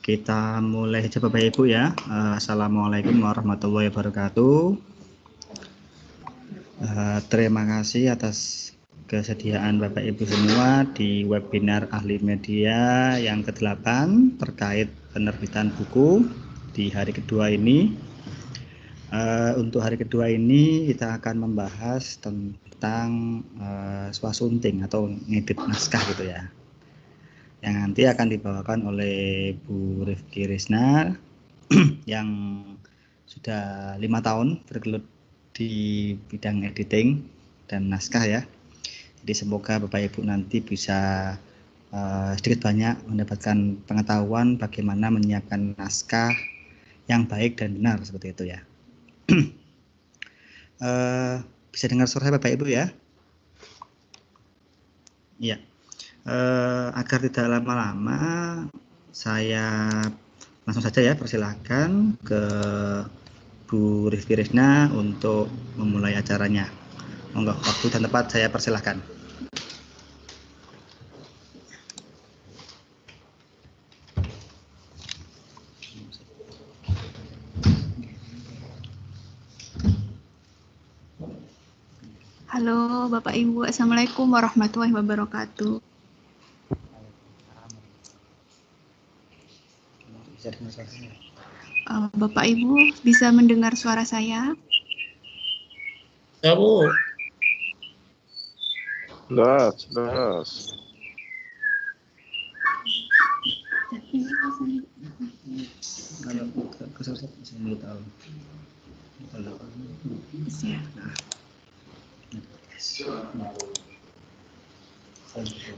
Kita mulai saja Bapak Ibu ya. Assalamualaikum warahmatullahi wabarakatuh. Terima kasih atas kesediaan Bapak Ibu semua di webinar ahli media yang ke-8 terkait penerbitan buku di hari kedua ini. Untuk hari kedua ini kita akan membahas tentang swasunting atau ngedit naskah gitu ya, yang nanti akan dibawakan oleh Bu Rifki Risna yang sudah 5 tahun bergelut di bidang editing dan naskah ya. Jadi semoga Bapak Ibu nanti bisa sedikit banyak mendapatkan pengetahuan bagaimana menyiapkan naskah yang baik dan benar seperti itu ya. Bisa dengar suara saya Bapak Ibu ya? Iya. Agar tidak lama-lama, saya langsung saja ya persilahkan ke Bu Rifki Risna untuk memulai acaranya. Monggo, waktu dan tempat saya persilahkan. Halo Bapak Ibu, Assalamualaikum warahmatullahi wabarakatuh. Bapak Ibu bisa mendengar suara saya? Ya Bu. Jelas.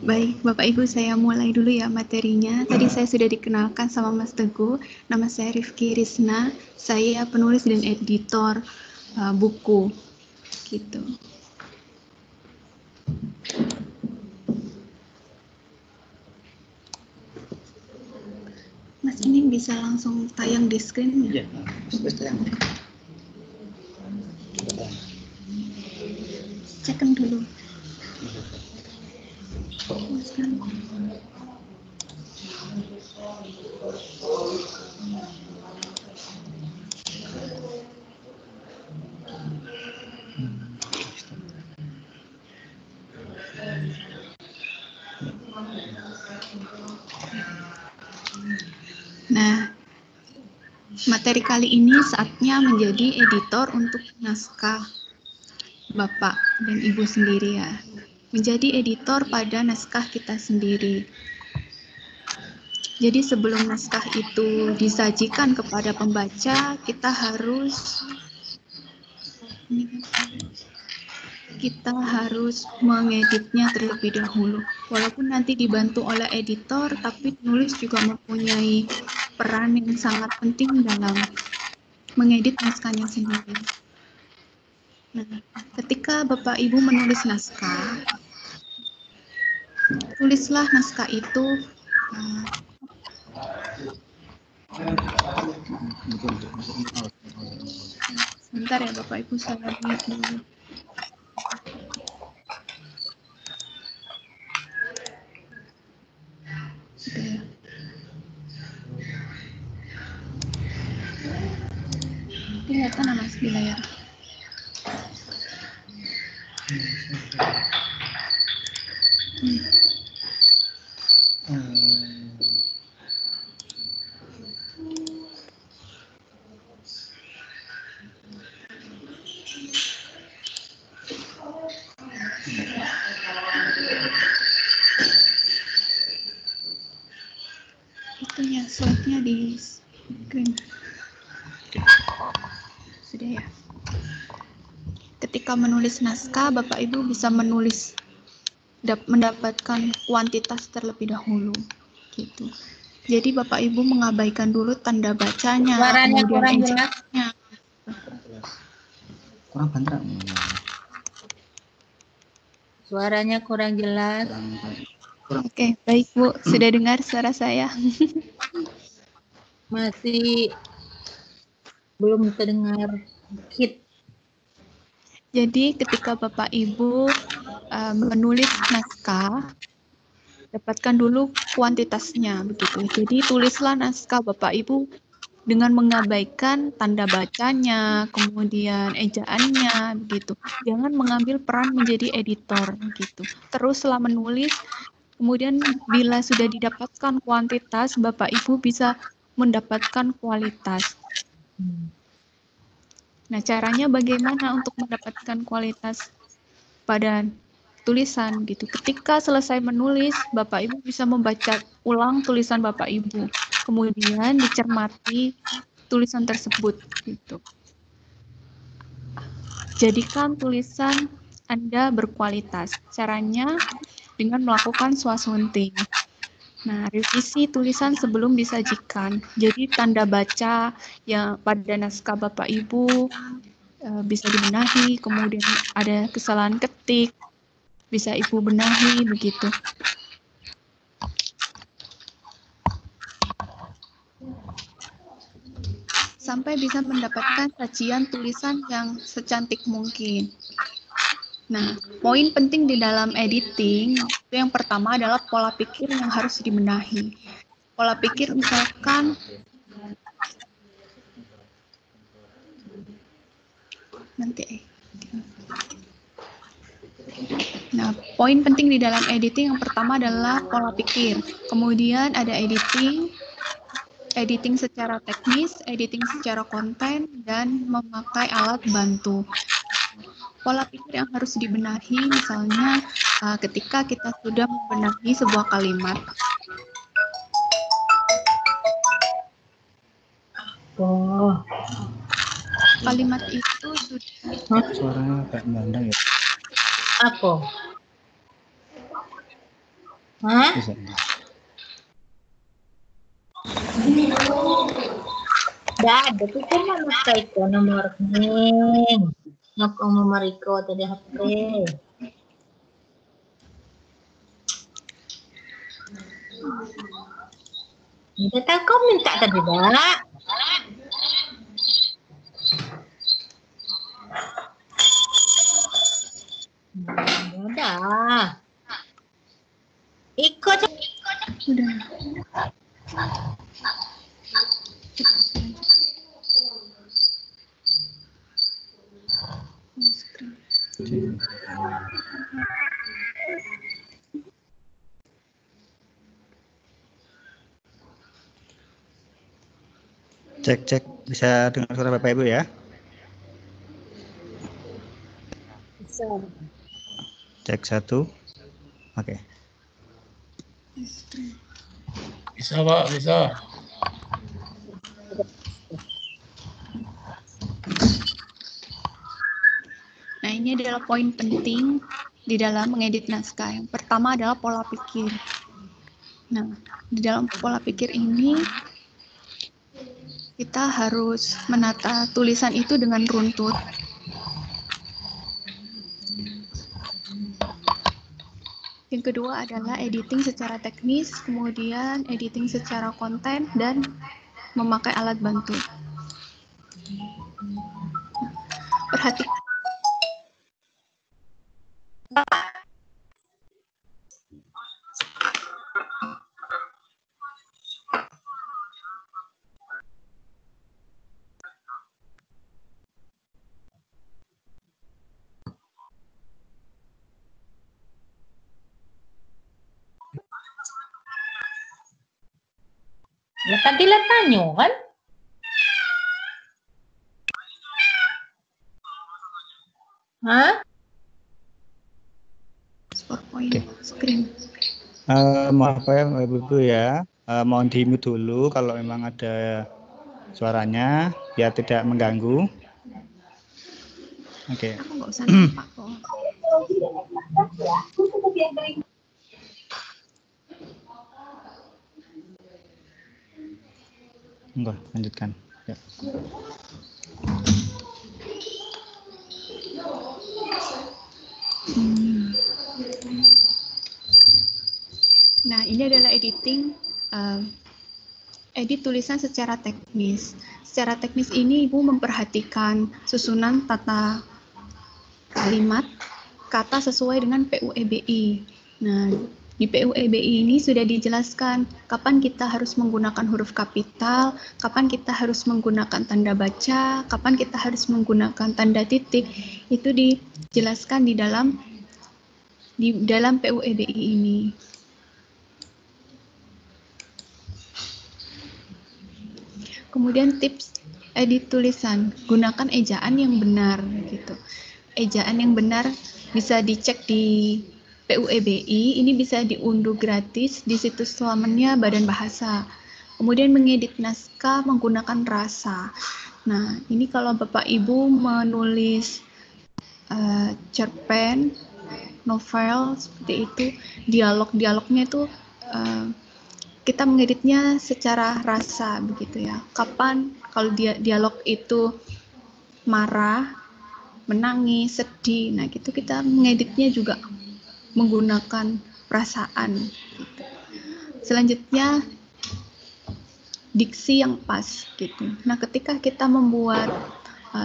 Baik, Bapak Ibu, saya mulai dulu ya materinya. Tadi saya sudah dikenalkan sama Mas Teguh. Nama saya Rifki Risna. Saya penulis dan editor buku. Gitu. Mas, ini bisa langsung tayang di screen ya? Iya, tayang. Cekan dulu. Nah, materi kali ini saatnya menjadi editor untuk naskah Bapak dan Ibu sendiri ya. Menjadi editor pada naskah kita sendiri. Jadi sebelum naskah itu disajikan kepada pembaca, kita harus mengeditnya terlebih dahulu. Walaupun nanti dibantu oleh editor, tapi penulis juga mempunyai peran yang sangat penting dalam mengedit naskahnya sendiri. Nah, ketika Bapak Ibu menulis naskah, tulislah naskah itu sebentar ya Bapak Ibu, saya lihat dulu. Sudah ya. Kelihatan Mas di layar. Itunya slide-nya di screen. Sudah ya. Ketika menulis naskah, Bapak Ibu bisa mendapatkan kuantitas terlebih dahulu, gitu. Jadi Bapak Ibu mengabaikan dulu tanda bacanya, Suaranya kemudian kurang jelas. ejeknya. Kurang banter. Suaranya kurang jelas. Oke, baik Bu, sudah dengar suara saya? Masih belum terdengar dikit. Jadi ketika Bapak Ibu menulis naskah, dapatkan dulu kuantitasnya begitu. Jadi tulislah naskah Bapak Ibu dengan mengabaikan tanda bacanya, kemudian ejaannya begitu. Jangan mengambil peran menjadi editor gitu. Teruslah menulis. Kemudian bila sudah didapatkan kuantitas, Bapak Ibu bisa mendapatkan kualitas. Nah, caranya bagaimana untuk mendapatkan kualitas pada tulisan gitu. Ketika selesai menulis, Bapak Ibu bisa membaca ulang tulisan Bapak Ibu. Kemudian dicermati tulisan tersebut gitu. Jadikan tulisan Anda berkualitas. Caranya dengan melakukan swasembada. Nah, revisi tulisan sebelum disajikan. Jadi tanda baca yang pada naskah Bapak Ibu bisa dibenahi, kemudian ada kesalahan ketik, bisa Ibu benahi begitu. Sampai bisa mendapatkan sajian tulisan yang secantik mungkin. Nah, poin penting di dalam editing itu yang pertama adalah pola pikir yang harus dibenahi. Pola pikir misalkan Nah, poin penting di dalam editing yang pertama adalah pola pikir. Kemudian ada editing secara teknis, editing secara konten, dan memakai alat bantu. Pola pikir yang harus dibenahi misalnya ketika kita sudah membenahi sebuah kalimat. Kalimat itu sudah... Suaranya agak mandang ya. Apa? Hah? Bisa. Dah ada tuh kan nama Kaiko nomor rekening. Nomor Iko tadi HP. Minta kau minta tadi dah. Udah. Ikut. Udah. Cek, bisa dengar suara Bapak Ibu ya? Bisa. Cek 1. Oke. Bisa Pak, bisa. Nah, ini adalah poin penting di dalam mengedit naskah. Yang pertama adalah pola pikir. Nah, di dalam pola pikir ini kita harus menata tulisan itu dengan runtut. Yang kedua adalah editing secara teknis, kemudian editing secara konten, dan memakai alat bantu. Perhatikan. Ya tadi lah tanya kan? Hah? PowerPoint screen. Maaf ya Ibu ya, mohon di-mute dulu kalau memang ada suaranya biar tidak mengganggu. Oke. Aku nggak usah nampak kok. Enggak, lanjutkan. Ya. Nah, ini adalah editing, edit tulisan secara teknis. Secara teknis ini Ibu memperhatikan susunan tata kalimat, kata sesuai dengan PUEBI. Nah, Di PUEBI ini sudah dijelaskan kapan kita harus menggunakan huruf kapital, kapan kita harus menggunakan tanda baca, kapan kita harus menggunakan tanda titik. Itu dijelaskan di dalam PUEBI ini. Kemudian tips edit tulisan, gunakan ejaan yang benar gitu. Ejaan yang benar bisa dicek di PUEBI, ini bisa diunduh gratis di situs lamannya Badan Bahasa. Kemudian mengedit naskah menggunakan rasa. Nah, ini kalau Bapak Ibu menulis cerpen, novel seperti itu, dialog-dialognya itu kita mengeditnya secara rasa begitu ya. Kapan kalau dialog itu marah, menangis, sedih, nah gitu kita mengeditnya juga menggunakan perasaan. Gitu. Selanjutnya diksi yang pas gitu. Nah ketika kita membuat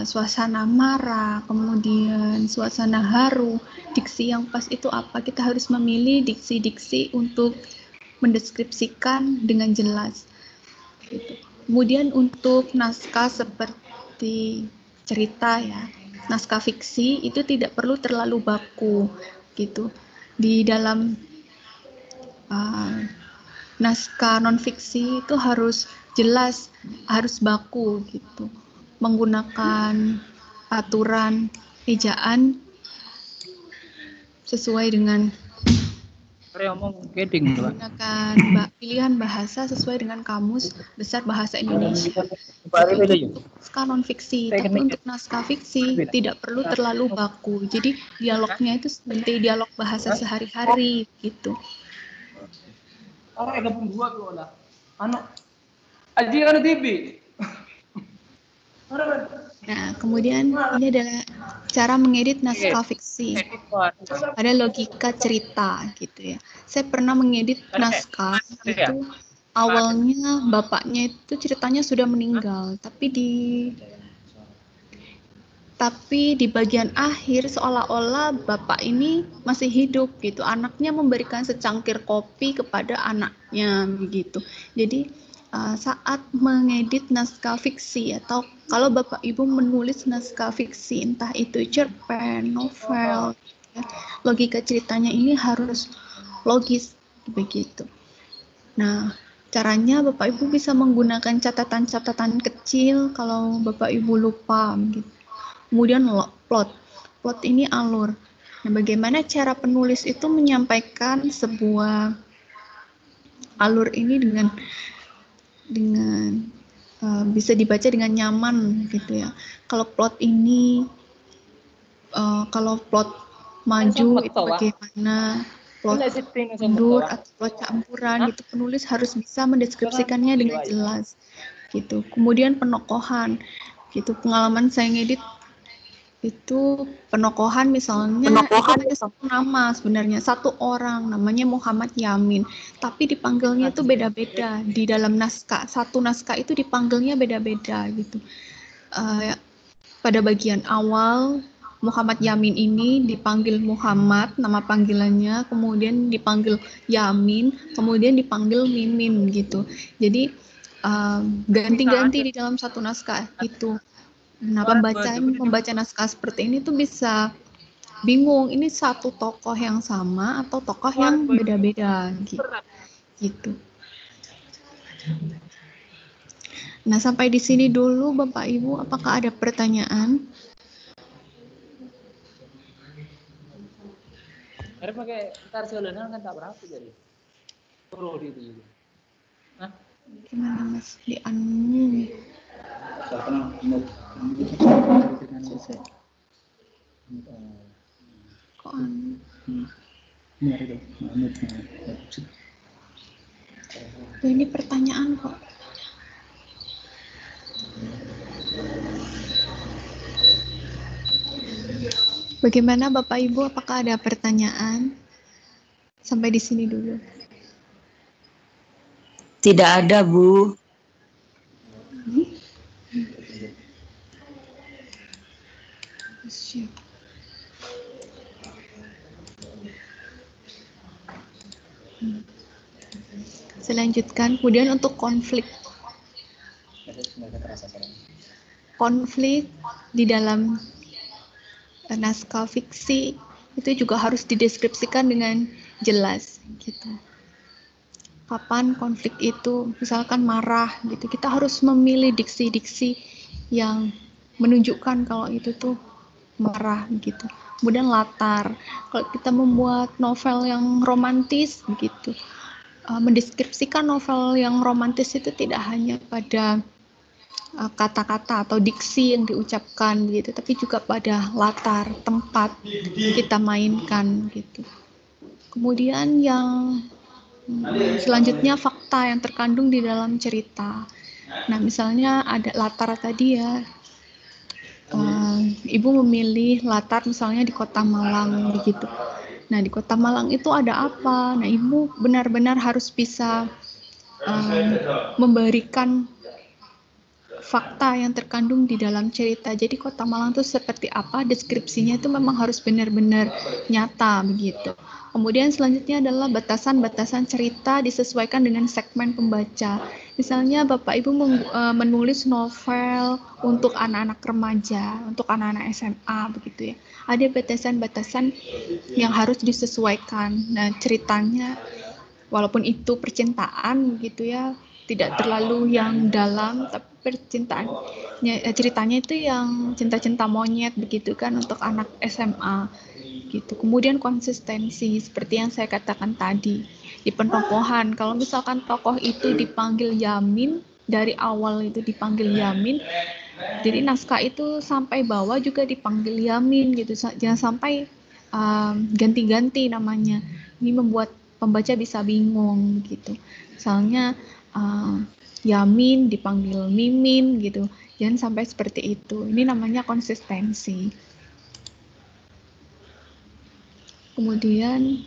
suasana marah, kemudian suasana haru, diksi yang pas itu apa? Kita harus memilih diksi-diksi untuk mendeskripsikan dengan jelas. Gitu. Kemudian untuk naskah seperti cerita ya, naskah fiksi itu tidak perlu terlalu baku gitu. Di dalam naskah non-fiksi itu harus jelas, harus baku gitu. Menggunakan aturan ejaan sesuai dengan menggunakan pilihan bahasa sesuai dengan Kamus Besar Bahasa Indonesia. Itu naskah non-fiksi, tapi untuk naskah fiksi tidak perlu terlalu baku. Jadi dialognya itu seperti dialog bahasa sehari-hari gitu. Nah, kemudian ini adalah cara mengedit naskah fiksi pada logika cerita gitu ya. Saya pernah mengedit naskah itu awalnya bapaknya itu ceritanya sudah meninggal, tapi di bagian akhir seolah-olah bapak ini masih hidup gitu. Anaknya memberikan secangkir kopi kepada anaknya begitu. Jadi saat mengedit naskah fiksi atau kalau Bapak Ibu menulis naskah fiksi entah itu cerpen, novel, ya, logika ceritanya ini harus logis begitu. Nah, caranya Bapak Ibu bisa menggunakan catatan-catatan kecil kalau Bapak Ibu lupa gitu. Kemudian plot ini alur. Nah, bagaimana cara penulis itu menyampaikan sebuah alur ini dengan bisa dibaca dengan nyaman gitu ya. Kalau plot ini kalau plot maju itu bagaimana, plot mundur atau plot campuran gitu, penulis harus bisa mendeskripsikannya dengan jelas gitu. Kemudian penokohan gitu, pengalaman saya ngedit itu penokohan misalnya itu hanya satu nama sebenarnya, satu orang namanya Muhammad Yamin, tapi dipanggilnya itu beda-beda di dalam naskah, satu naskah itu dipanggilnya beda-beda gitu. Pada bagian awal Muhammad Yamin ini dipanggil Muhammad nama panggilannya, kemudian dipanggil Yamin, kemudian dipanggil Mimin gitu. Jadi ganti-ganti di dalam satu naskah itu. Nah, membaca naskah seperti ini tuh bisa bingung, ini satu tokoh yang sama atau tokoh yang beda-beda gitu. Nah, sampai di sini dulu Bapak Ibu, apakah ada pertanyaan? Pakai kan tak berapa jadi. Itu juga. Hah? Gimana Mas? Di anu. Kok anu? Ini pertanyaan kok. Bagaimana Bapak Ibu, apakah ada pertanyaan? Sampai di sini dulu. Tidak ada, Bu. Selanjutkan, kemudian untuk konflik di dalam naskah fiksi itu juga harus dideskripsikan dengan jelas gitu. Kapan konflik itu misalkan marah gitu, kita harus memilih diksi-diksi yang menunjukkan kalau itu tuh marah gitu. Kemudian latar, kalau kita membuat novel yang romantis begitu, mendeskripsikan novel yang romantis itu tidak hanya pada kata-kata atau diksi yang diucapkan gitu, tapi juga pada latar tempat kita mainkan gitu. Kemudian yang selanjutnya fakta yang terkandung di dalam cerita. Nah, misalnya ada latar tadi ya, ibu memilih latar misalnya di Kota Malang begitu. Nah, di Kota Malang itu ada apa? Nah, ibu benar-benar harus bisa memberikan fakta yang terkandung di dalam cerita. Jadi Kota Malang itu seperti apa, deskripsinya itu memang harus benar-benar nyata begitu. Kemudian selanjutnya adalah batasan-batasan cerita disesuaikan dengan segmen pembaca. Misalnya Bapak Ibu menulis novel untuk anak-anak remaja, untuk anak-anak SMA begitu ya. Ada batasan-batasan yang harus disesuaikan. Nah, ceritanya walaupun itu percintaan gitu ya, tidak terlalu yang dalam, tapi ceritanya itu yang cinta-cinta monyet begitu kan untuk anak SMA gitu. Kemudian konsistensi seperti yang saya katakan tadi di pentokohan, kalau misalkan tokoh itu dipanggil Yamin, dari awal itu dipanggil Yamin, jadi naskah itu sampai bawah juga dipanggil Yamin gitu, jangan sampai ganti-ganti namanya. Ini membuat pembaca bisa bingung gitu. Misalnya Yamin dipanggil Mimin gitu. Jangan sampai seperti itu. Ini namanya konsistensi. Kemudian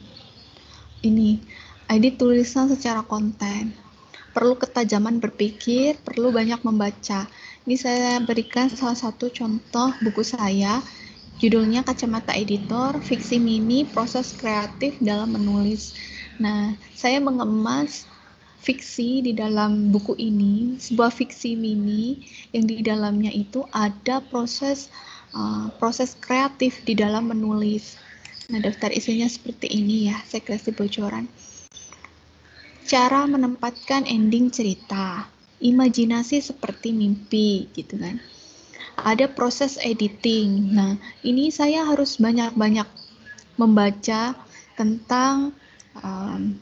ini edit tulisan secara konten. Perlu ketajaman berpikir, perlu banyak membaca. Ini saya berikan salah satu contoh buku saya. Judulnya Kacamata Editor, Fiksi Mini, Proses Kreatif dalam Menulis. Nah, saya mengemas fiksi di dalam buku ini, sebuah fiksi mini yang di dalamnya itu ada proses kreatif di dalam menulis. Nah, daftar isinya seperti ini ya, saya kasih bocoran. Cara menempatkan ending cerita, imajinasi seperti mimpi, gitu kan. Ada proses editing. Nah, ini saya harus banyak-banyak membaca tentang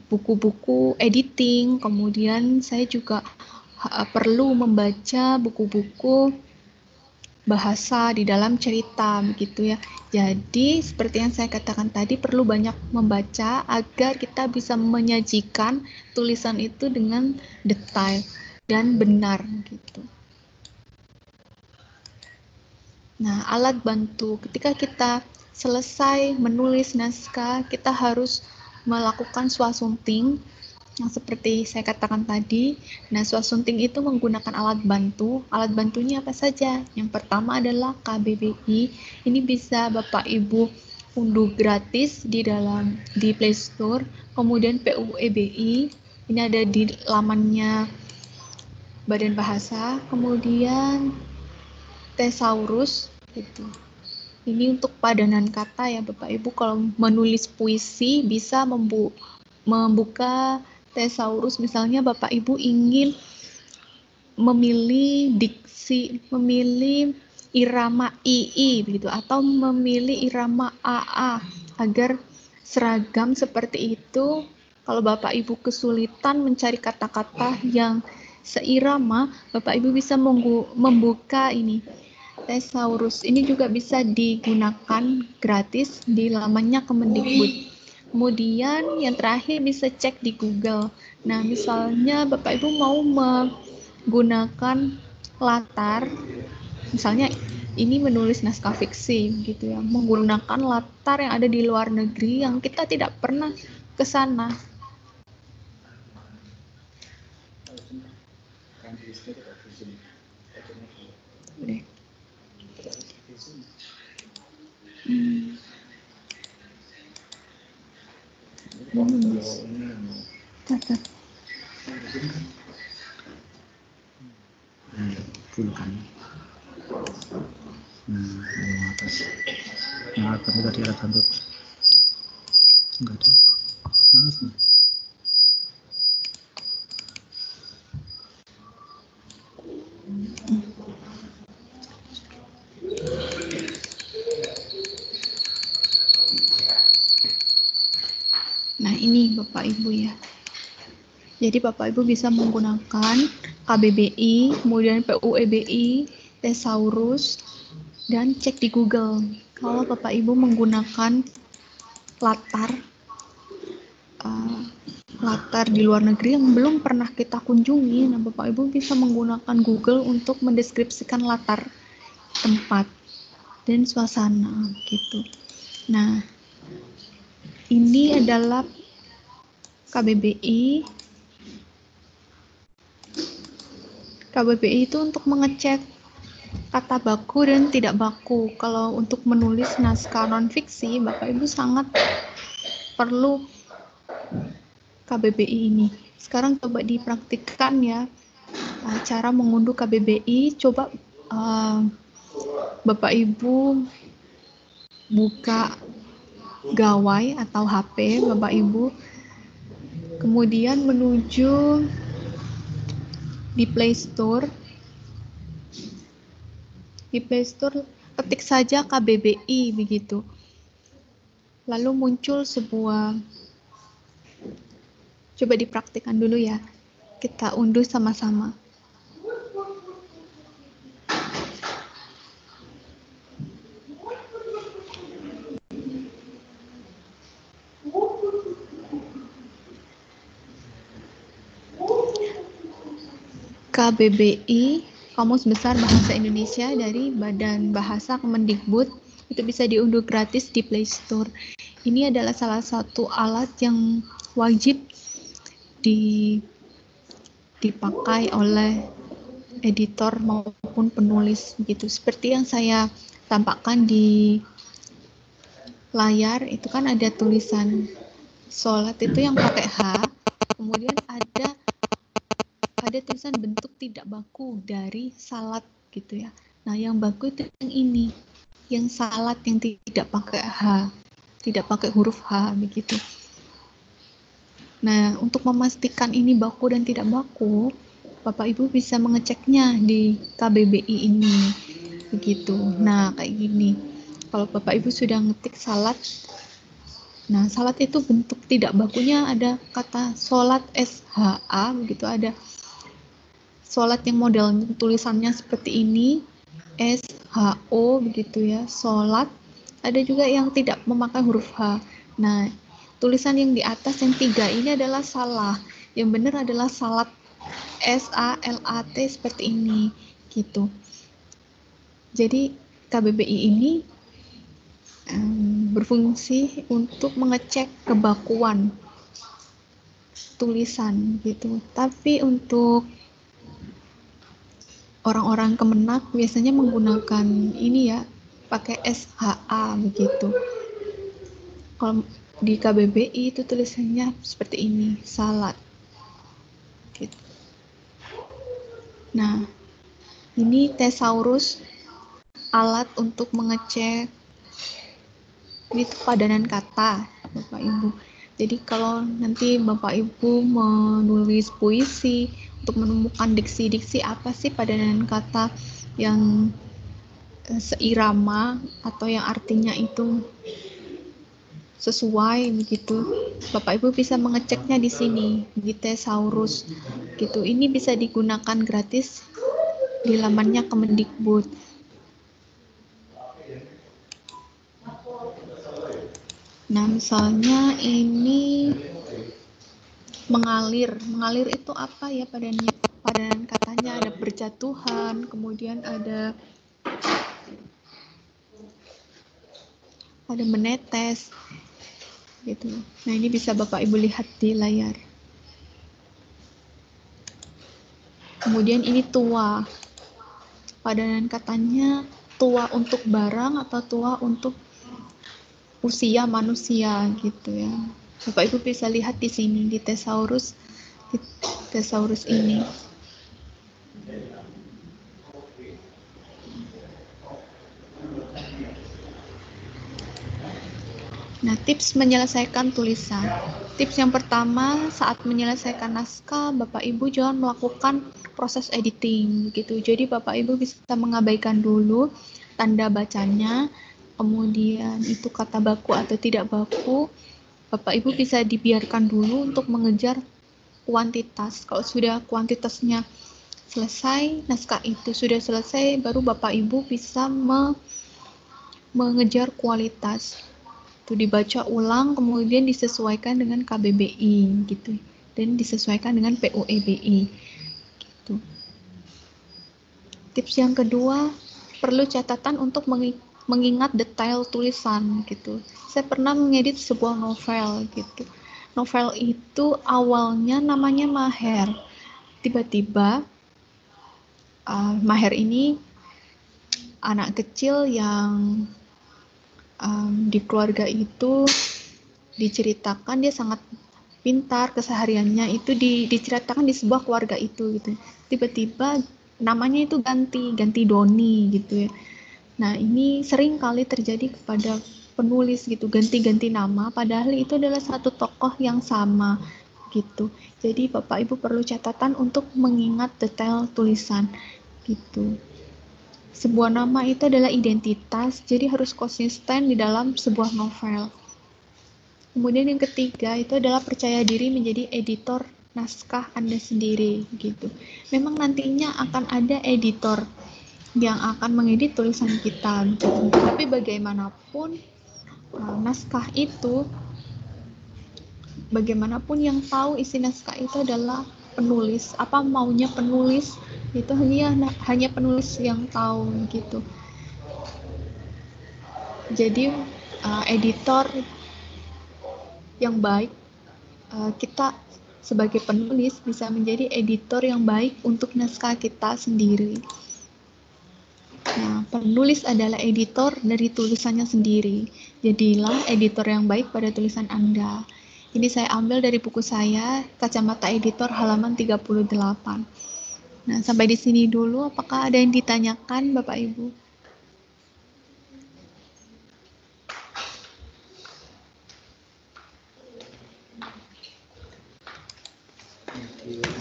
buku-buku editing. Kemudian saya juga perlu membaca buku-buku bahasa di dalam cerita begitu ya. Jadi seperti yang saya katakan tadi, perlu banyak membaca agar kita bisa menyajikan tulisan itu dengan detail dan benar gitu. Nah, alat bantu ketika kita selesai menulis naskah, kita harus melakukan swasunting yang seperti saya katakan tadi. Nah, swasunting itu menggunakan alat bantu. Alat bantunya apa saja? Yang pertama adalah KBBI. Ini bisa Bapak Ibu unduh gratis di Play Store. Kemudian PUEBI, ini ada di lamannya Badan Bahasa. Kemudian Thesaurus gitu. Ini untuk padanan kata ya Bapak Ibu, kalau menulis puisi bisa membuka Thesaurus. Misalnya Bapak Ibu ingin memilih diksi, memilih irama II begitu, atau memilih irama AA agar seragam seperti itu. Kalau Bapak Ibu kesulitan mencari kata-kata yang seirama, Bapak Ibu bisa membuka ini Thesaurus. Ini juga bisa digunakan gratis di lamannya Kemendikbud. Kemudian yang terakhir bisa cek di Google. Nah, misalnya Bapak Ibu mau menggunakan latar, misalnya ini menulis naskah fiksi gitu ya, menggunakan latar yang ada di luar negeri yang kita tidak pernah ke sana. Bukan. Yang atas. Yang atas itu tadi alat bantu. Enggak ada. Mana sih? Nah, ini Bapak Ibu ya. Jadi Bapak Ibu bisa menggunakan KBBI, kemudian PUEBI, Thesaurus, dan cek di Google. Kalau Bapak Ibu menggunakan latar di luar negeri yang belum pernah kita kunjungi, nah Bapak Ibu bisa menggunakan Google untuk mendeskripsikan latar tempat dan suasana gitu. Nah, ini adalah KBBI. KBBI itu untuk mengecek kata baku dan tidak baku. Kalau untuk menulis naskah non-fiksi, Bapak Ibu sangat perlu KBBI ini. Sekarang coba dipraktikkan ya, cara mengunduh KBBI. Coba Bapak Ibu buka gawai atau HP Bapak Ibu, kemudian menuju di Play Store. Di Play Store ketik saja KBBI begitu. Lalu muncul sebuah, coba dipraktikkan dulu ya. Kita unduh sama-sama. KBBI, Kamus Besar Bahasa Indonesia dari Badan Bahasa Kemendikbud, itu bisa diunduh gratis di Play Store. Ini adalah salah satu alat yang wajib dipakai oleh editor maupun penulis gitu. Seperti yang saya tampakkan di layar, itu kan ada tulisan sholat itu yang pakai H, kemudian ada tulisan bentuk tidak baku dari salat gitu ya. Nah, yang baku itu yang ini, yang salat yang tidak pakai H, tidak pakai huruf H begitu. Nah, untuk memastikan ini baku dan tidak baku, Bapak Ibu bisa mengeceknya di KBBI ini begitu. Nah, kayak gini. Kalau Bapak Ibu sudah ngetik salat, nah salat itu bentuk tidak bakunya ada kata sholat SHA begitu, ada sholat yang model tulisannya seperti ini, SHO begitu ya, sholat. Ada juga yang tidak memakai huruf H. Nah, tulisan yang di atas yang 3 ini adalah salah. Yang benar adalah salat, SALAT seperti ini gitu. Jadi KBBI ini berfungsi untuk mengecek kebakuan tulisan gitu. Tapi untuk orang-orang Kemenak biasanya menggunakan ini ya, pakai SHA begitu. Kalau di KBBI itu tulisannya seperti ini, salat gitu. Nah, ini Thesaurus, alat untuk mengecek ini padanan kata Bapak Ibu. Jadi kalau nanti Bapak Ibu menulis puisi untuk menemukan diksi-diksi apa sih padanan kata yang seirama atau yang artinya itu sesuai begitu, Bapak Ibu bisa mengeceknya di sini di Thesaurus gitu. Ini bisa digunakan gratis di lamannya Kemendikbud. Nah, misalnya ini mengalir itu apa ya padanan katanya, ada berjatuhan, kemudian ada menetes gitu. Nah, ini bisa Bapak Ibu lihat di layar. Kemudian ini tua, padanan katanya tua untuk barang atau tua untuk usia manusia gitu ya. Bapak Ibu bisa lihat di sini di Thesaurus thesaurus ini. Nah, tips menyelesaikan tulisan. Tips yang pertama, saat menyelesaikan naskah, Bapak Ibu jangan melakukan proses editing gitu. Jadi Bapak Ibu bisa mengabaikan dulu tanda bacanya, kemudian itu kata baku atau tidak baku. Bapak Ibu bisa dibiarkan dulu untuk mengejar kuantitas. Kalau sudah kuantitasnya selesai, naskah itu sudah selesai, baru Bapak Ibu bisa mengejar kualitas. Itu dibaca ulang, kemudian disesuaikan dengan KBBI gitu, dan disesuaikan dengan PUEBI gitu. Tips yang kedua, perlu catatan untuk mengingat detail tulisan gitu. Saya pernah mengedit sebuah novel gitu. Novel itu awalnya namanya Maher. Tiba-tiba Maher ini anak kecil yang di keluarga itu diceritakan dia sangat pintar, kesehariannya itu diceritakan di sebuah keluarga itu gitu. Tiba-tiba namanya itu ganti Doni gitu ya. Nah, ini sering kali terjadi kepada penulis gitu, ganti-ganti nama padahal itu adalah satu tokoh yang sama gitu. Jadi Bapak Ibu perlu catatan untuk mengingat detail tulisan gitu. Sebuah nama itu adalah identitas, jadi harus konsisten di dalam sebuah novel. Kemudian yang ketiga itu adalah percaya diri menjadi editor naskah Anda sendiri gitu. Memang nantinya akan ada editor yang akan mengedit tulisan kita gitu. Tapi bagaimanapun naskah itu, bagaimanapun yang tahu isi naskah itu adalah penulis. Apa maunya penulis itu hanya penulis yang tahu gitu. Jadi editor yang baik, kita sebagai penulis bisa menjadi editor yang baik untuk naskah kita sendiri. Nah, penulis adalah editor dari tulisannya sendiri. Jadilah editor yang baik pada tulisan Anda. Ini saya ambil dari buku saya, Kacamata Editor halaman 38. Nah, sampai di sini dulu. Apakah ada yang ditanyakan, Bapak Ibu?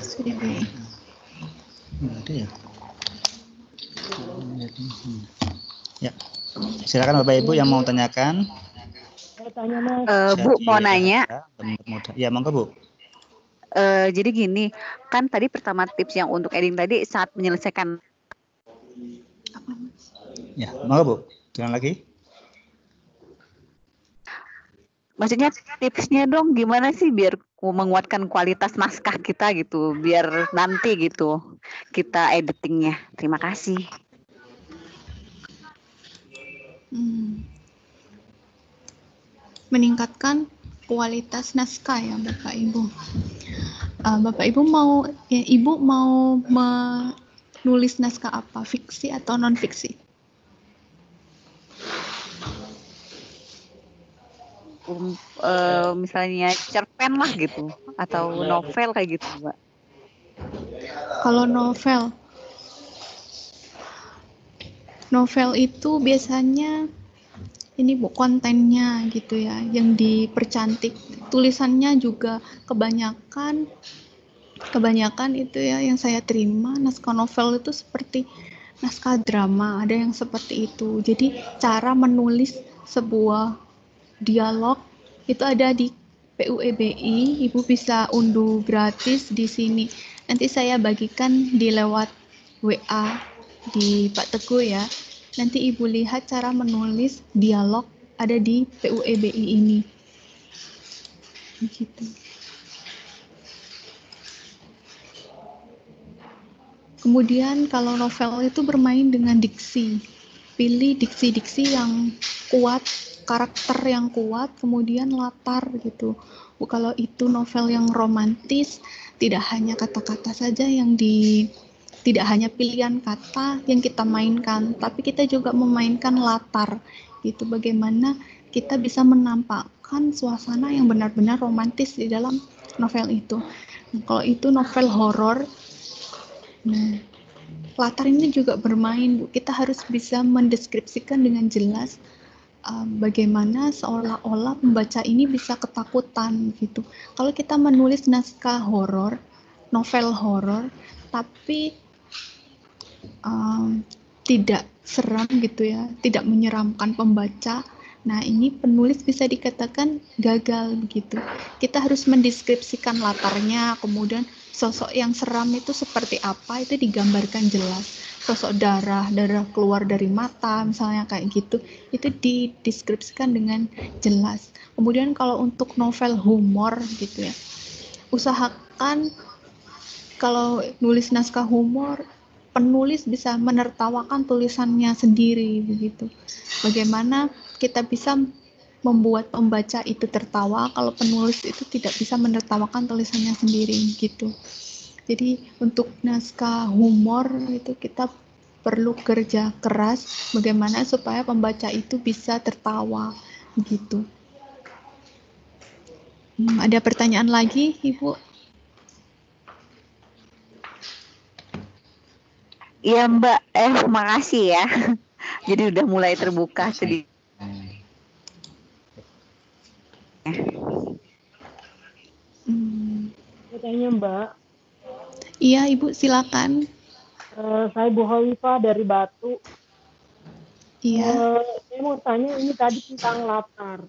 Sudah baik. Nggak ada ya? Ya, silakan Bapak Ibu yang mau tanyakan. Bu, mau nanya. Ya, monggo Bu. Jadi gini, kan tadi pertama tips yang untuk editing tadi saat menyelesaikan. Ya, monggo Bu. Jangan lagi. Maksudnya tipsnya dong gimana sih biar menguatkan kualitas naskah kita gitu, biar nanti gitu kita editingnya. Terima kasih. Meningkatkan kualitas naskah ya Bapak Ibu. Bapak Ibu mau Ibu mau menulis naskah apa? Fiksi atau non fiksi? Misalnya cerpen lah gitu atau novel kayak gitu, Mbak. Kalau novel itu biasanya ini Bu, kontennya gitu ya, yang dipercantik. Tulisannya juga kebanyakan itu ya yang saya terima, naskah novel itu seperti naskah drama, ada yang seperti itu. Jadi cara menulis sebuah dialog itu ada di PUEBI, Ibu bisa unduh gratis di sini. Nanti saya bagikan di lewat WA di Pak Teguh ya. Nanti Ibu lihat cara menulis dialog ada di PUEBI ini. Begitu. Kemudian kalau novel itu bermain dengan diksi. Pilih diksi-diksi yang kuat, karakter yang kuat, kemudian latar gitu. Kalau itu novel yang romantis, tidak hanya kata-kata saja tidak hanya pilihan kata yang kita mainkan, tapi kita juga memainkan latar gitu. Bagaimana kita bisa menampakkan suasana yang benar-benar romantis di dalam novel itu. Nah, kalau itu novel horor, nah latar ini juga bermain, Bu. Kita harus bisa mendeskripsikan dengan jelas bagaimana seolah-olah pembaca ini bisa ketakutan gitu. Kalau kita menulis naskah horor, novel horor, tapi tidak seram gitu ya, tidak menyeramkan pembaca. Nah, ini penulis bisa dikatakan gagal begitu. Kita harus mendeskripsikan latarnya, kemudian sosok yang seram itu seperti apa itu digambarkan jelas. Sosok darah keluar dari mata misalnya kayak gitu, itu dideskripsikan dengan jelas. Kemudian kalau untuk novel humor gitu ya, usahakan kalau nulis naskah humor, penulis bisa menertawakan tulisannya sendiri begitu. Bagaimana kita bisa membuat pembaca itu tertawa kalau penulis itu tidak bisa menertawakan tulisannya sendiri gitu. Jadi untuk naskah humor itu kita perlu kerja keras bagaimana supaya pembaca itu bisa tertawa gitu. Ada pertanyaan lagi, Ibu? Iya Mbak, makasih ya. Jadi udah mulai terbuka sedikit. Katanya Mbak. Iya Ibu, silakan. Saya Bu Hawifah dari Batu. Iya. Saya mau tanya ini tadi tentang latar.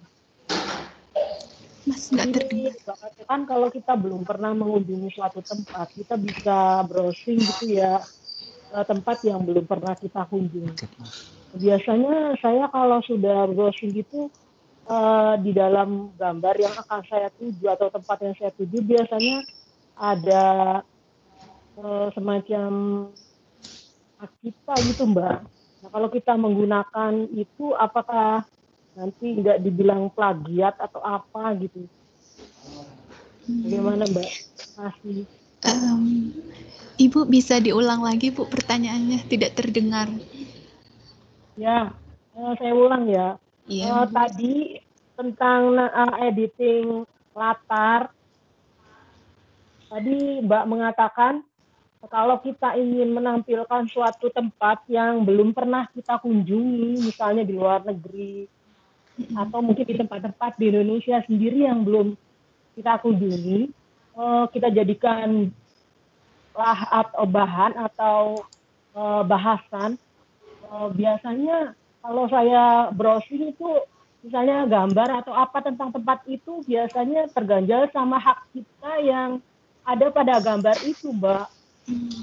Mas nggak terdengar. Kan kalau kita belum pernah mengunjungi suatu tempat, kita bisa browsing gitu ya, tempat yang belum pernah kita kunjungi. Biasanya saya kalau sudah browsing gitu, di dalam gambar yang akan saya tuju atau tempat yang saya tuju, biasanya ada semacam hak cipta gitu Mbak. Nah kalau kita menggunakan itu, apakah nanti nggak dibilang plagiat atau apa gitu? Bagaimana Mbak? Kasih. Ibu bisa diulang lagi Bu pertanyaannya, tidak terdengar. Ya, saya ulang ya. Iya. Tadi tentang editing latar, tadi Mbak mengatakan kalau kita ingin menampilkan suatu tempat yang belum pernah kita kunjungi, misalnya di luar negeri, atau mungkin di tempat-tempat di Indonesia sendiri yang belum kita kunjungi, kita jadikan atau bahan atau bahasan. Biasanya kalau saya browsing itu, misalnya gambar atau apa tentang tempat itu, biasanya terganjal sama hak cipta yang ada pada gambar itu, Mbak.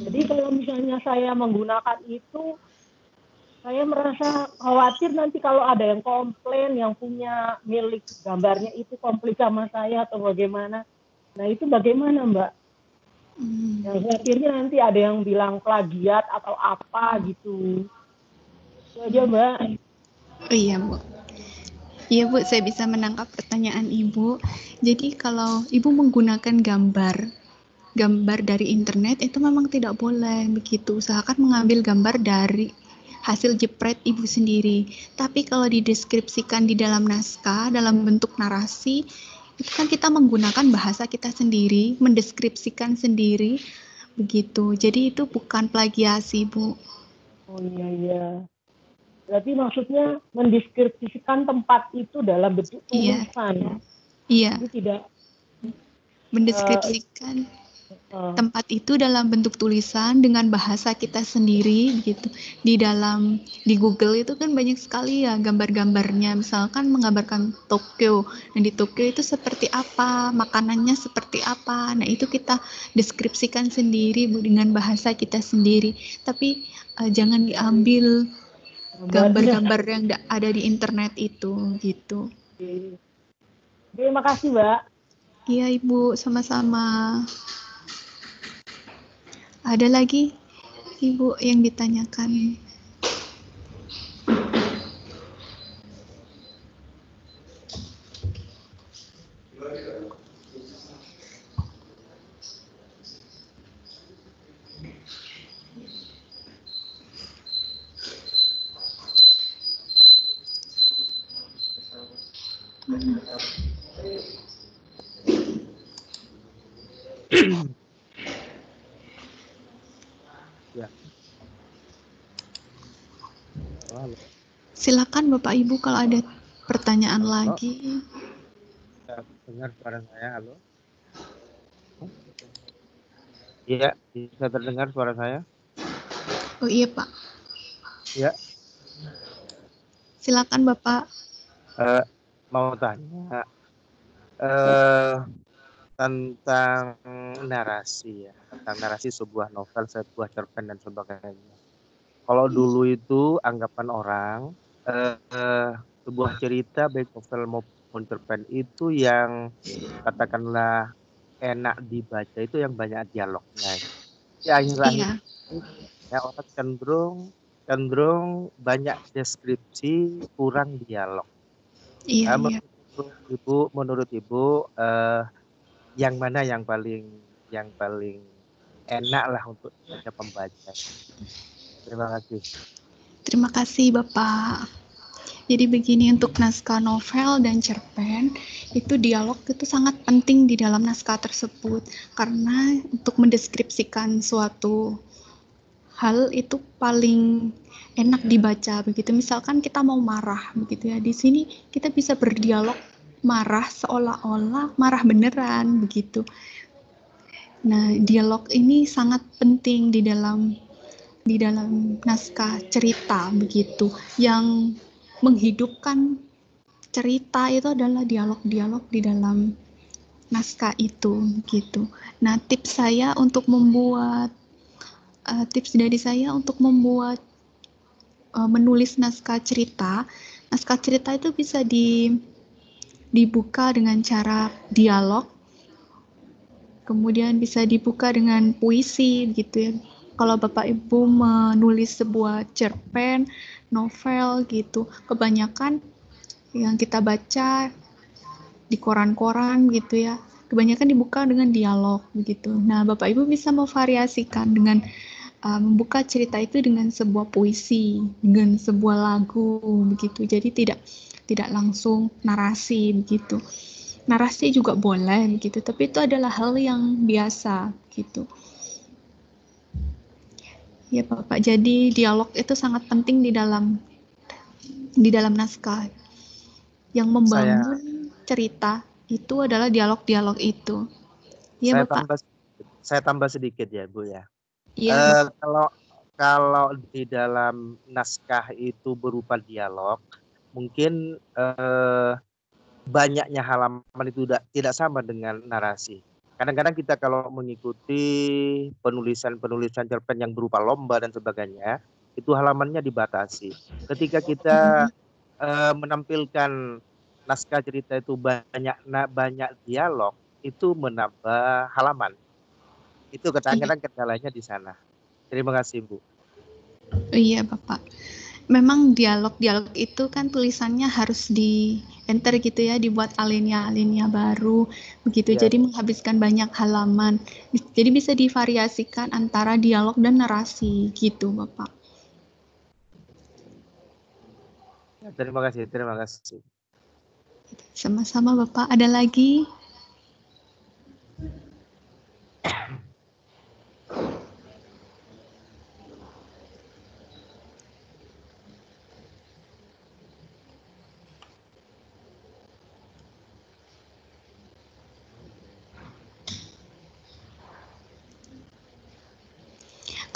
Jadi kalau misalnya saya menggunakan itu, saya merasa khawatir nanti kalau ada yang komplain, yang punya milik gambarnya itu komplain sama saya atau bagaimana. Nah itu bagaimana Mbak? Yang akhirnya nanti ada yang bilang plagiat atau apa gitu. Itu aja Mbak. Oh iya Bu. Iya Bu, saya bisa menangkap pertanyaan Ibu. Jadi kalau Ibu menggunakan gambar dari internet itu memang tidak boleh begitu. Usahakan mengambil gambar dari hasil jepret Ibu sendiri. Tapi kalau dideskripsikan di dalam naskah, dalam bentuk narasi, itu kan kita menggunakan bahasa kita sendiri, mendeskripsikan sendiri, begitu. Jadi itu bukan plagiasi, Bu. Oh iya. Berarti maksudnya mendeskripsikan tempat itu dalam bentuk tulisan. Iya. Jadi tidak mendeskripsikan tempat itu dalam bentuk tulisan dengan bahasa kita sendiri gitu. Di Google itu kan banyak sekali ya gambar-gambarnya, misalkan menggambarkan Tokyo. Nah di Tokyo itu seperti apa, makanannya seperti apa. Nah itu kita deskripsikan sendiri Bu dengan bahasa kita sendiri. Tapi jangan diambil gambar-gambar yang ada di internet itu gitu. Terima kasih Mbak. Iya Ibu, sama-sama. Ada lagi Ibu yang ditanyakan? silakan Bapak Ibu kalau ada pertanyaan lagi. Dengar suara saya, halo? Iya, bisa terdengar suara saya? Oh iya Pak, Ya, silakan Bapak. mau tanya tentang narasi ya, tentang narasi sebuah novel, sebuah cerpen dan sebagainya. Kalau dulu itu anggapan orang sebuah cerita baik novel maupun cerpen itu yang katakanlah enak dibaca itu yang banyak dialognya. Di akhir-akhir Iya, ini ya orang cenderung banyak deskripsi, kurang dialog. iya, iya. Menurut ibu yang mana yang paling enak lah untuk dibaca pembaca. Terima kasih. Terima kasih Bapak. Jadi begini, untuk naskah novel dan cerpen, itu dialog itu sangat penting di dalam naskah tersebut. Karena untuk mendeskripsikan suatu hal itu paling enak dibaca begitu. Misalkan kita mau marah begitu ya. Di sini kita bisa berdialog marah seolah-olah marah beneran begitu. Nah, dialog ini sangat penting di dalam naskah cerita begitu. Yang menghidupkan cerita itu adalah dialog-dialog di dalam naskah itu gitu. Nah, tips dari saya untuk membuat menulis naskah cerita itu bisa dibuka dengan cara dialog, kemudian bisa dibuka dengan puisi gitu ya. Kalau Bapak Ibu menulis sebuah cerpen, novel gitu, kebanyakan yang kita baca di koran-koran gitu ya, kebanyakan dibuka dengan dialog begitu. Nah, Bapak Ibu bisa memvariasikan dengan membuka cerita itu dengan sebuah puisi, dengan sebuah lagu begitu. Jadi tidak langsung narasi begitu. Narasi juga boleh begitu, tapi itu adalah hal yang biasa gitu. Ya Bapak, jadi dialog itu sangat penting di dalam naskah. Yang membangun cerita itu adalah dialog-dialog itu. Iya Bapak. Saya tambah sedikit ya Bu ya. Iya. Kalau di dalam naskah itu berupa dialog, mungkin banyaknya halaman itu tidak sama dengan narasi. Kadang-kadang kita kalau mengikuti penulisan cerpen yang berupa lomba dan sebagainya, itu halamannya dibatasi. Ketika kita menampilkan naskah cerita itu banyak dialog, itu menambah halaman. Itu kadang-kadang kendalanya di sana. Terima kasih Bu. Iya Bapak. Memang dialog-dialog itu kan tulisannya harus di enter gitu ya, dibuat alinea baru begitu. Ya. Jadi menghabiskan banyak halaman. Jadi bisa divariasikan antara dialog dan narasi gitu Bapak. Ya, terima kasih. Sama-sama Bapak. Ada lagi?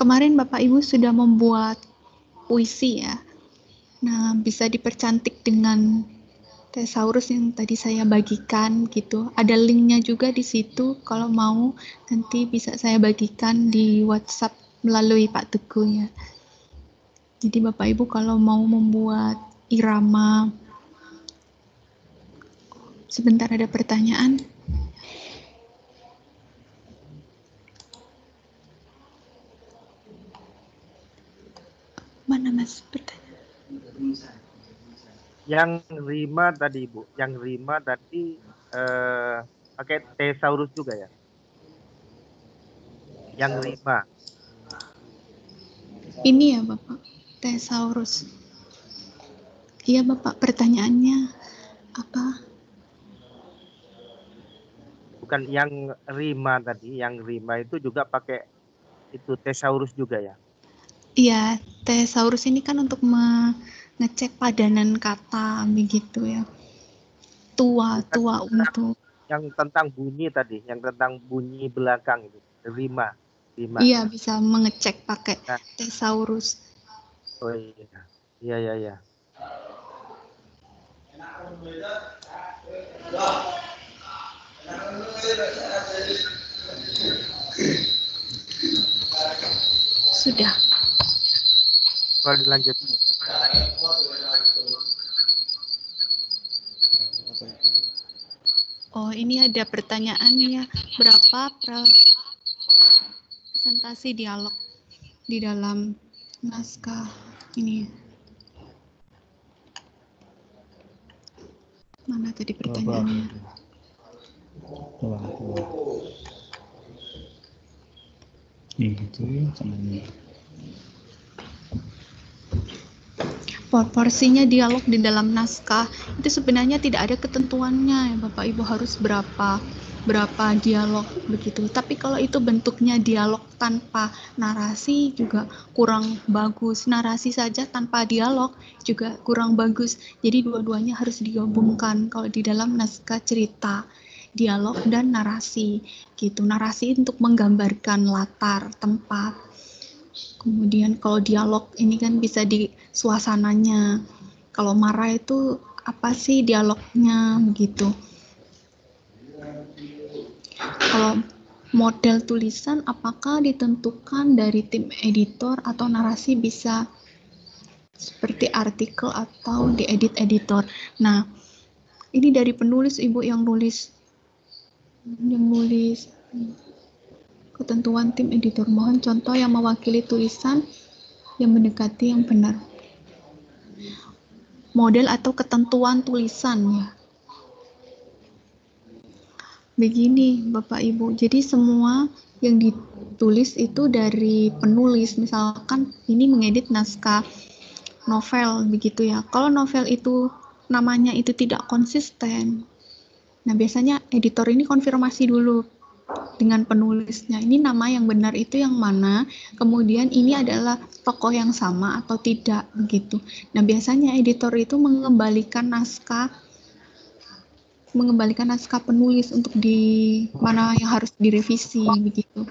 Kemarin Bapak Ibu sudah membuat puisi ya. Nah, bisa dipercantik dengan Thesaurus yang tadi saya bagikan gitu. Ada linknya juga di situ. Kalau mau nanti bisa saya bagikan di WhatsApp melalui Pak Teguh ya. Jadi Bapak Ibu kalau mau membuat irama, sebentar ada pertanyaan. Mana Mas pertanyaan? Yang rima tadi Bu, pakai Thesaurus juga ya? Yang rima. Ini ya Bapak, Thesaurus. Iya Bapak, pertanyaannya apa? Bukan yang rima tadi, yang rima itu juga pakai itu Thesaurus juga ya? Iya, Thesaurus ini kan untuk mengecek padanan kata begitu ya. Tua untuk. Yang tentang bunyi tadi, yang tentang bunyi belakang itu, rima. Iya, bisa mengecek pakai Nah. thesaurus. Oh iya. Iya. Sudah. Kalau dilanjut. Oh, ini ada pertanyaan ya. Berapa presentasi dialog di dalam naskah ini? Mana tadi pertanyaannya? Itu sebenarnya. Porsinya dialog di dalam naskah itu sebenarnya tidak ada ketentuannya ya Bapak Ibu, harus berapa dialog begitu. Tapi kalau itu bentuknya dialog tanpa narasi juga kurang bagus. Narasi saja tanpa dialog juga kurang bagus. Jadi dua-duanya harus digabungkan kalau di dalam naskah cerita, dialog dan narasi gitu. Narasi untuk menggambarkan latar tempat. Kemudian kalau dialog ini kan bisa di suasananya. Kalau marah itu apa sih dialognya begitu. Kalau model tulisan apakah ditentukan dari tim editor atau narasi bisa seperti artikel atau diedit editor. Nah, ini dari penulis Ibu yang nulis ketentuan tim editor. Mohon contoh yang mewakili tulisan yang mendekati yang benar. Model atau ketentuan tulisan ya. Begini Bapak Ibu, jadi semua yang ditulis itu dari penulis. Misalkan ini mengedit naskah novel begitu ya. Kalau novel itu namanya itu tidak konsisten, nah biasanya editor ini konfirmasi dulu dengan penulisnya, ini nama yang benar itu yang mana, kemudian ini adalah tokoh yang sama atau tidak begitu. Nah biasanya editor itu mengembalikan naskah penulis untuk di mana yang harus direvisi begitu.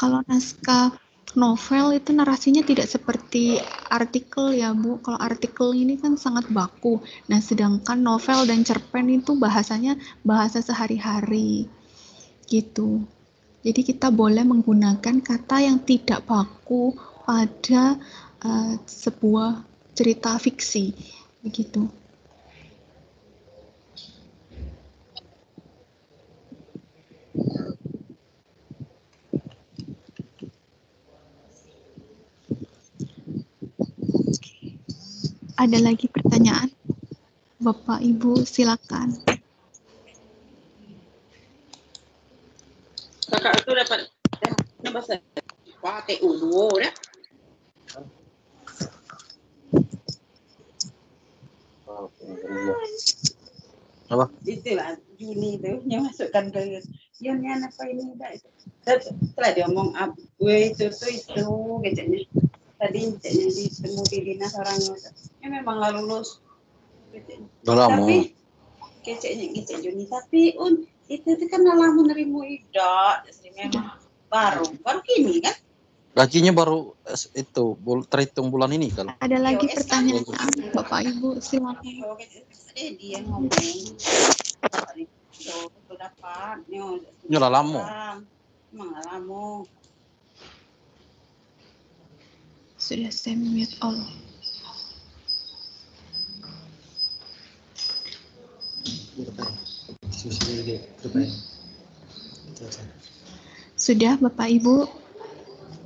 Kalau naskah novel itu narasinya tidak seperti artikel ya Bu. Kalau artikel ini kan sangat baku. Nah sedangkan novel dan cerpen itu bahasanya bahasa sehari-hari gitu. Jadi kita boleh menggunakan kata yang tidak baku pada sebuah cerita fiksi begitu. Ada lagi pertanyaan? Bapak Ibu silakan. Kakak itu dapat bahasa TU 2 dah. Apa? Itulah Juni itu yang masukkan ke Yunian apa ini dah itu. Setelah dia ngomong gue itu keceknya. Tadi keceknya ditemu di dinas orang itu. Ya memang nggak lulus. Tapi keceknya Juni. Tapi itu kan lama menerima idak. Jadi memang baru kini kan. Gajinya baru itu terhitung bulan ini kan. Ada lagi pertanyaan Bapak Ibu silakan. Dia ngomong itu dapat nyolah lamo. Emang lamo. Sudah saya mute all. Sudah Bapak Ibu.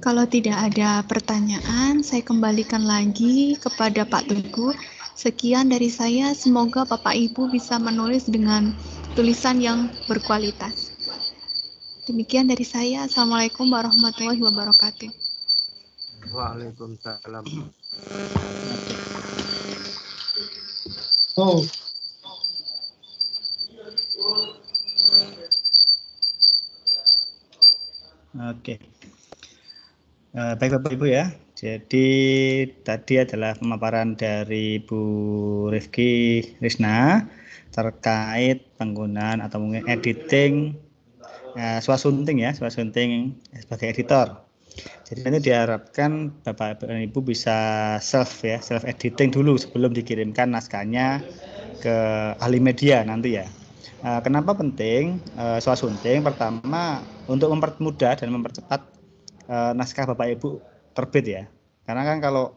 Kalau tidak ada pertanyaan, saya kembalikan lagi kepada Pak Teguh. Sekian dari saya, semoga Bapak Ibu bisa menulis dengan tulisan yang berkualitas. Demikian dari saya. Assalamualaikum warahmatullahi wabarakatuh. Waalaikumsalam. Oh. Oke. Baik Bapak Ibu ya. Jadi tadi adalah pemaparan dari Bu Rifki Risna terkait penggunaan atau mungkin editing Swasunting ya, Swasunting sebagai editor. Jadi nanti diharapkan Bapak Ibu bisa self editing dulu sebelum dikirimkan naskahnya ke ahli media nanti ya. Kenapa penting Swasunting? Pertama untuk mempermudah dan mempercepat naskah Bapak Ibu terbit ya. Karena kan kalau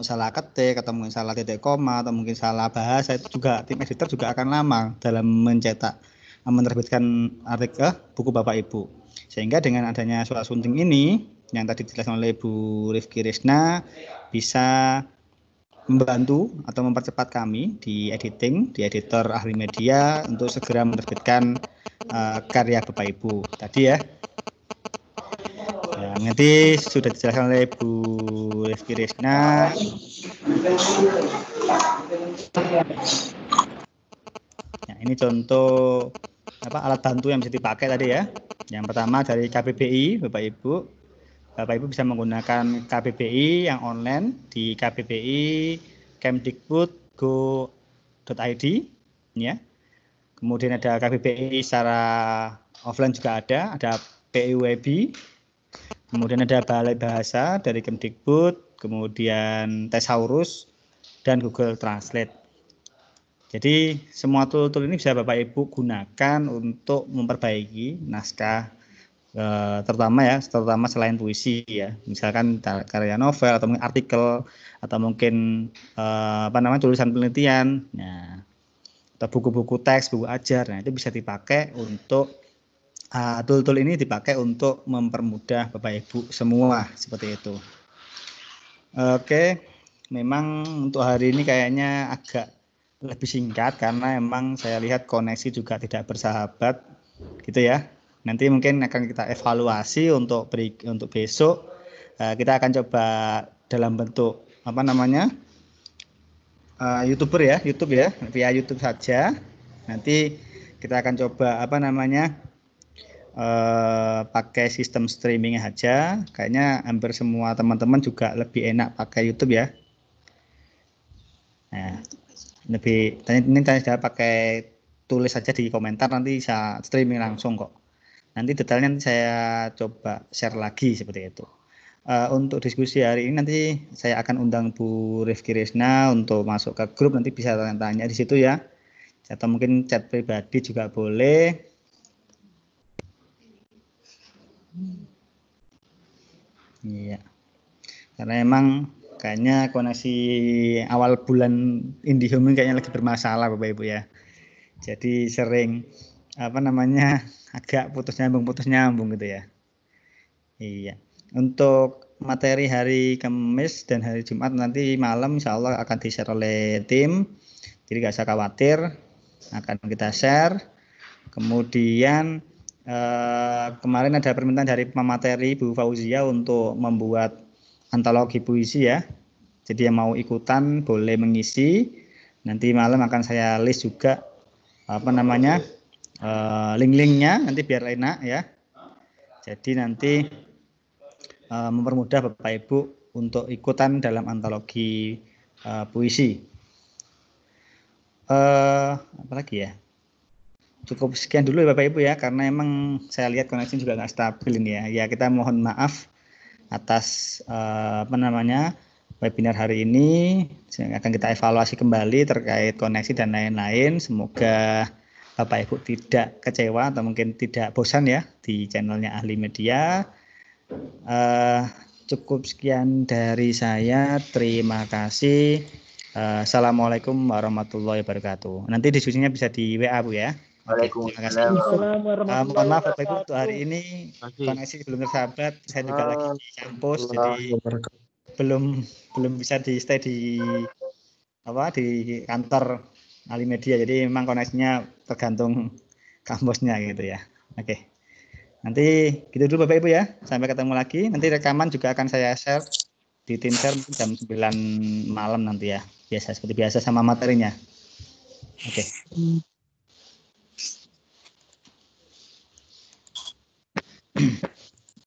salah ketik atau mungkin salah titik koma atau mungkin salah bahasa itu juga tim editor juga akan lama dalam menerbitkan artikel buku Bapak Ibu. Sehingga dengan adanya Swasunting ini yang tadi dijelaskan oleh Bu Rifki Risna bisa membantu atau mempercepat kami di editor ahli media untuk segera menerbitkan karya Bapak Ibu tadi ya. Nanti sudah dijelaskan oleh Bu Rifki Risna. Nah, ini contoh alat bantu yang bisa dipakai tadi ya. Yang pertama dari KBBI, Bapak Ibu. Bapak Ibu bisa menggunakan KBBI yang online di KBBI kemdikbud.go.id ya. Kemudian ada KBBI secara offline juga ada PIWB. Kemudian ada Balai Bahasa dari Kemdikbud, kemudian Thesaurus dan Google Translate. Jadi semua tool-tool ini bisa Bapak Ibu gunakan untuk memperbaiki naskah terutama selain puisi ya. Misalkan karya novel atau mungkin artikel atau mungkin tulisan penelitian. Nah, atau buku-buku teks, buku ajar. Nah, itu bisa dipakai untuk tool-tool ini dipakai untuk mempermudah Bapak Ibu semua seperti itu. Oke, memang untuk hari ini kayaknya agak lebih singkat karena emang saya lihat koneksi juga tidak bersahabat gitu ya. Nanti mungkin akan kita evaluasi untuk besok. Kita akan coba dalam bentuk YouTuber ya, YouTube ya, via YouTube saja. Nanti kita akan coba pakai sistem streaming aja. Kayaknya hampir semua teman-teman juga lebih enak pakai YouTube ya. Nah, ini saya pakai tulis saja di komentar, nanti bisa streaming langsung kok. Nanti detailnya nanti saya coba share lagi seperti itu. Untuk diskusi hari ini nanti saya akan undang Bu Rifki Risna untuk masuk ke grup, nanti bisa tanya-tanya di situ ya. Atau mungkin chat pribadi juga boleh. Iya, karena emang kayaknya koneksi awal bulan IndiHome kayaknya lagi bermasalah Bapak Ibu ya. Jadi sering agak putus nyambung gitu ya. Iya. Untuk materi hari Kamis dan hari Jumat nanti malam insya Allah akan di-share oleh tim. Jadi nggak usah khawatir, akan kita share. Kemudian kemarin ada permintaan dari pemateri Bu Fauzia untuk membuat antologi puisi ya. Jadi yang mau ikutan boleh mengisi. Nanti malam akan saya list juga link-linknya nanti biar enak ya. Jadi nanti mempermudah Bapak Ibu untuk ikutan dalam antologi puisi. Apalagi ya? Cukup sekian dulu ya Bapak Ibu ya, karena emang saya lihat koneksi juga nggak stabil ini ya. Ya kita mohon maaf atas webinar hari ini. Akan kita evaluasi kembali terkait koneksi dan lain-lain. Semoga Bapak Ibu tidak kecewa atau mungkin tidak bosan ya di channelnya Ahli Media. Cukup sekian dari saya. Terima kasih. Assalamualaikum warahmatullahi wabarakatuh. Nanti diskusinya bisa di WA Bu ya. Waalaikumsalam. Mohon maaf Bapak Ibu untuk hari ini koneksi belum tersahabat. Saya juga lagi di kampus jadi belum bisa stay di kantor Ahli Media. Jadi memang koneksinya tergantung kampusnya gitu ya. Oke. Nanti gitu dulu Bapak Ibu ya. Sampai ketemu lagi. Nanti rekaman juga akan saya share di tim share jam 9 malam nanti ya. Seperti biasa sama materinya. Oke.